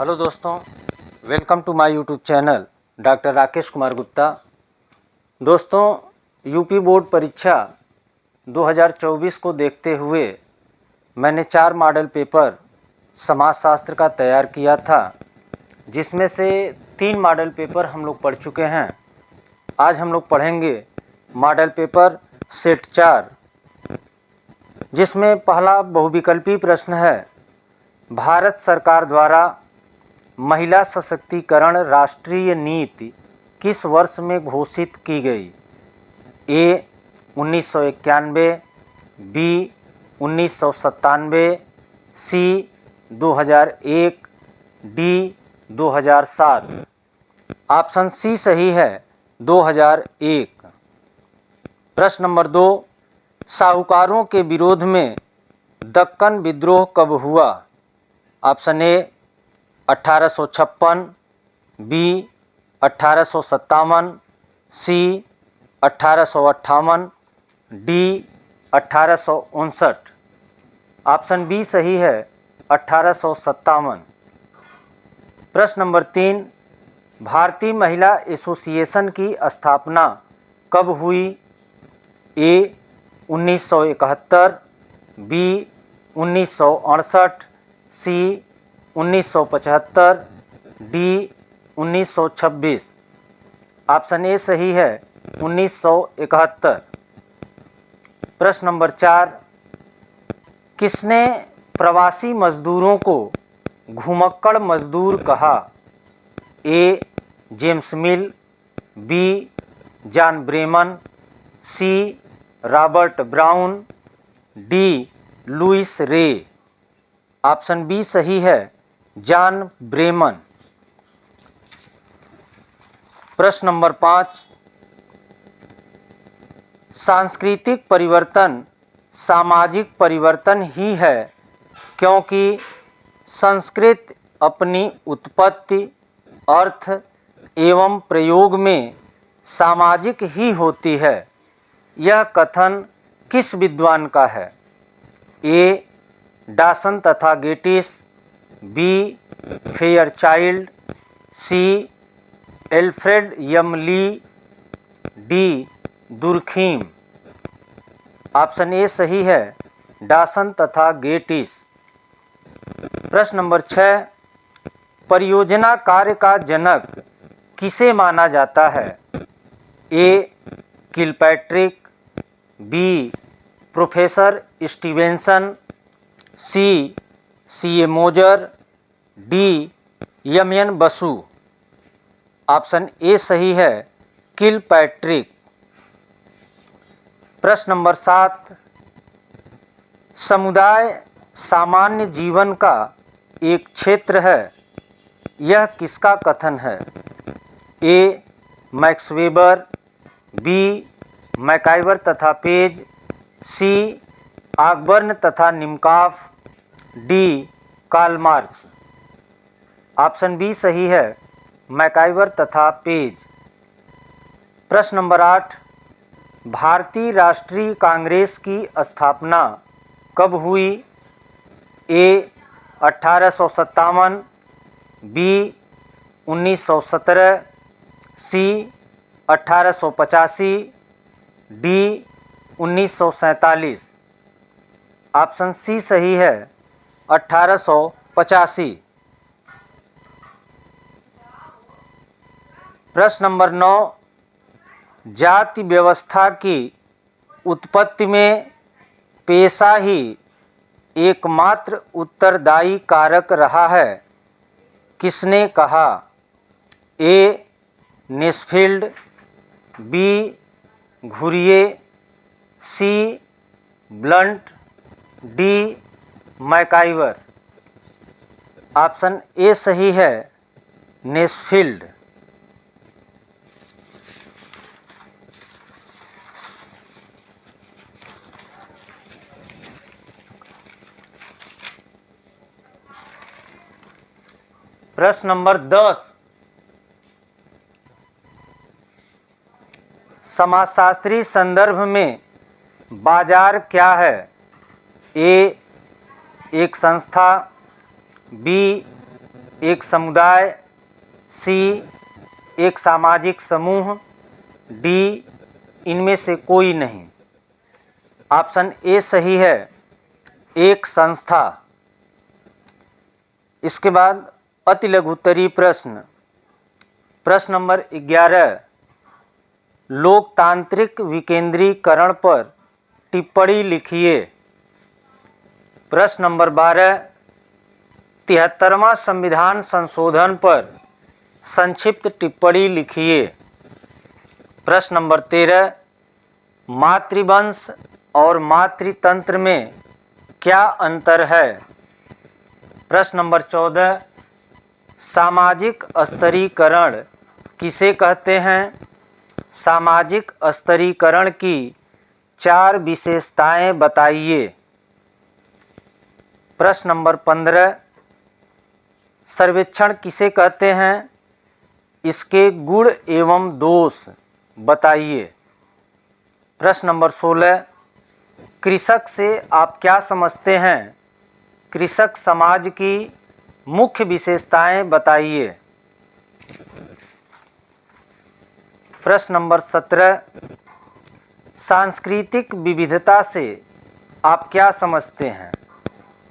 Hello दोस्तों, welcome to my YouTube channel doctor Rakesh Kumar Gupta. दोस्तों, UP board परीक्षा 2024 को देखते हुए मैंने 4 मॉडल पेपर समाजशास्त्र का तैयार किया था, जिसमें से 3 मॉडल पेपर हम लोग पढ़ चुके हैं। आज हम लोग पढ़ेंगे मॉडल पेपर सेट 4, जिसमें पहला बहुविकल्पी प्रश्न है, भारत सरकार द्वारा महिला सशक्तिकरण राष्ट्रीय नीति किस वर्ष में घोषित की गई? ए 1991, बी 1997, सी 2001, डी 2007। ऑप्शन सी सही है, 2001। प्रश्न नंबर 2, साहूकारों के विरोध में दक्कन विद्रोह कब हुआ? Option A 1856, B 1857, C 1858, D 1859। Option B सही है, 1857। प्रश्न नंबर 3, भारतीय महिला एसोसिएशन की स्थापना कब हुई? A 1971, B 1968, C 1975, D 1926। Option A सही है, 1971। प्रश्न नंबर 4, किसने प्रवासी मजदूरों को घुमक्कड़ मजदूर कहा? A James Mill, B John Breman, C Robert Brown, D Louis Ray. Option B सही है, जॉन ब्रेमन। प्रश्न नंबर 5, सांस्कृतिक परिवर्तन सामाजिक परिवर्तन ही है, क्योंकि संस्कृत अपनी उत्पत्ति, अर्थ एवं प्रयोग में सामाजिक ही होती है। यह कथन किस विद्वान का है? ए डॉसन तथा Gettys, B Fairchild, C Alfred यमली, डी दुर्खीम। ऑप्शन ए सही है, डॉसन तथा गेटिस। प्रश्न नंबर 6, परियोजना कार्य का जनक किसे माना जाता है? A Kilpatrick, B professor Stevenson, C A Moser, D M Basu. Option A सही है, किलपैट्रिक। प्रश्न नंबर 7, समुदाय सामान्य जीवन का एक क्षेत्र है, यह किसका कथन है? A Max Weber, B MacIver तथा पेज, सी ऑकबर्न तथा Nimkoff, D Karl Marx. Option B सही है, मैकाइवर तथा पेज। प्रश्न नंबर 8, भारतीय राष्ट्रीय कांग्रेस की स्थापना कब हुई? ए 1857, बी 1917, सी 1885, डी 1947। ऑप्शन सी सही है, 1885। प्रश्न नंबर 9, जाति व्यवस्था की उत्पत्ति में पेशा ही एकमात्र उत्तरदायी कारक रहा है, किसने कहा? A Nesfield, B Ghurye, C Blunt, D MacIver. Option A सही है, नेस्फील्ड। प्रश्न नंबर 10, समाजशास्त्री संदर्भ में बाजार क्या है? ए एक संस्था, बी एक समुदाय, सी एक सामाजिक समूह, डी इनमें से कोई नहीं। ऑप्शन ए सही है, एक संस्था। इसके बाद अति लघु उत्तरीय प्रश्न, प्रश्न नंबर 11, लोकतांत्रिक विकेंद्रीकरण पर टिप्पणी लिखिए। प्रश्न नंबर 12, 73वां संविधान संशोधन पर संक्षिप्त टिप्पणी लिखिए। प्रश्न नंबर 13, मातृवंश और मातृतंत्र में क्या अंतर है? प्रश्न नंबर 14, सामाजिक स्तरीकरण किसे कहते हैं? सामाजिक स्तरीकरण की 4 विशेषताएं बताइए। प्रश्न नंबर 15, सर्वेक्षण किसे कहते हैं? इसके गुण एवं दोष बताइए। प्रश्न नंबर 16, कृषक से आप क्या समझते हैं? कृषक समाज की मुख्य विशेषताएं बताइए। प्रश्न नंबर 17, सांस्कृतिक विविधता से आप क्या समझते हैं?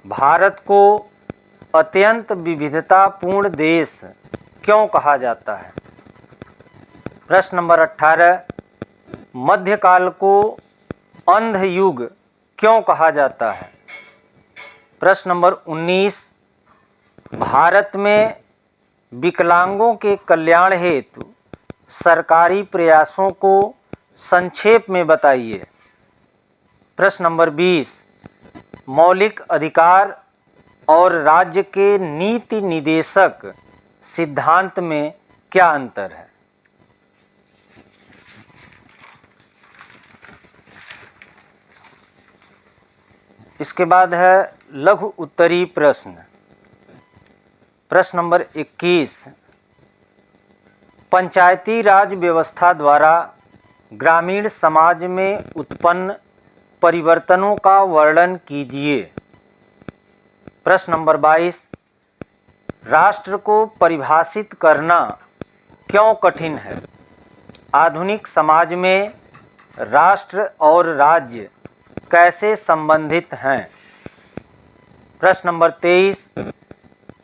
भारत को अत्यंत विविधतापूर्ण देश क्यों कहा जाता है? प्रश्न नंबर 18, मध्यकाल को अंध युग क्यों कहा जाता है? प्रश्न नंबर 19, भारत में विकलांगों के कल्याण हेतु सरकारी प्रयासों को संक्षेप में बताइए। प्रश्न नंबर 20, मौलिक अधिकार और राज्य के नीति निदेशक सिद्धांत में क्या अंतर है? इसके बाद है लघु उत्तरीय प्रश्न। प्रश्न नंबर 21, पंचायती राज व्यवस्था द्वारा ग्रामीण समाज में उत्पन्न परिवर्तनों का वर्णन कीजिए। प्रश्न नंबर 22, राष्ट्र को परिभाषित करना क्यों कठिन है? आधुनिक समाज में राष्ट्र और राज्य कैसे संबंधित हैं? प्रश्न नंबर 23,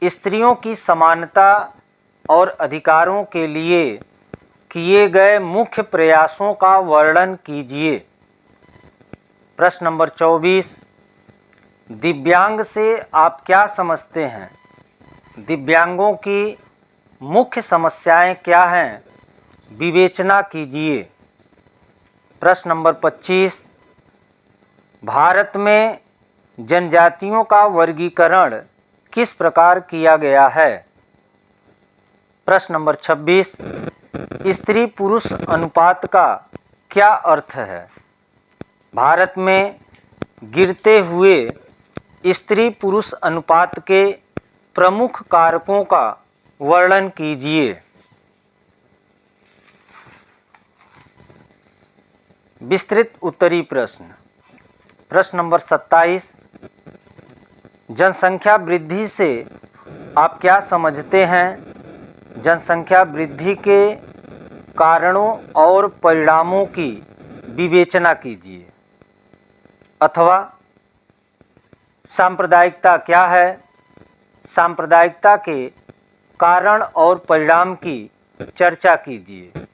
स्त्रियों की समानता और अधिकारों के लिए किए गए मुख्य प्रयासों का वर्णन कीजिए। प्रश्न नंबर 24, दिव्यांग से आप क्या समझते हैं? दिव्यांगों की मुख्य समस्याएं क्या हैं? विवेचना कीजिए। प्रश्न नंबर 25, भारत में जनजातियों का वर्गीकरण किस प्रकार किया गया है? प्रश्न नंबर 26, स्त्री पुरुष अनुपात का क्या अर्थ है? भारत में गिरते हुए स्त्री पुरुष अनुपात के प्रमुख कारकों का वर्णन कीजिए। विस्तृत उत्तरीय प्रश्न। प्रश्न नंबर 27, जनसंख्या वृद्धि से आप क्या समझते हैं? जनसंख्या वृद्धि के कारणों और परिणामों की विवेचना कीजिए। अथवा सांप्रदायिकता क्या है? सांप्रदायिकता के कारण और परिणाम की चर्चा कीजिए।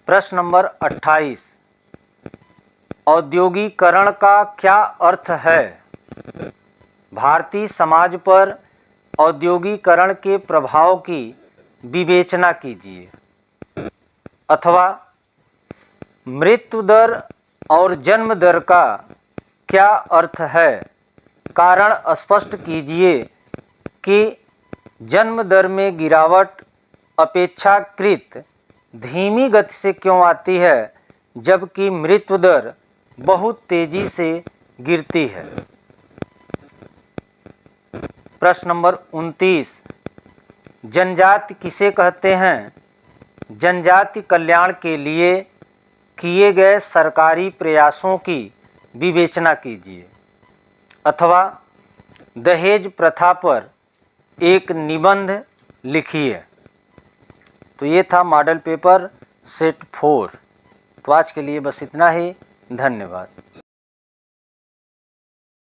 प्रश्न नंबर 28, औद्योगिकरण का क्या अर्थ है? भारतीय समाज पर औद्योगिकरण के प्रभाव की विवेचना कीजिए। अथवा मृत्यु दर और जन्म दर का क्या अर्थ है? कारण स्पष्ट कीजिए कि जन्म दर में गिरावट अपेक्षाकृत धीमी गति से क्यों आती है, जबकि मृत्यु दर बहुत तेजी से गिरती है। प्रश्न नंबर 29, जनजाति किसे कहते हैं? जनजाति कल्याण के लिए किए गए सरकारी प्रयासों की विवेचना कीजिए। अथवा दहेज प्रथा पर एक निबंध लिखिए। तो ये था मॉडल पेपर सेट 4। तो आज के लिए बस इतना ही। धन्यवाद।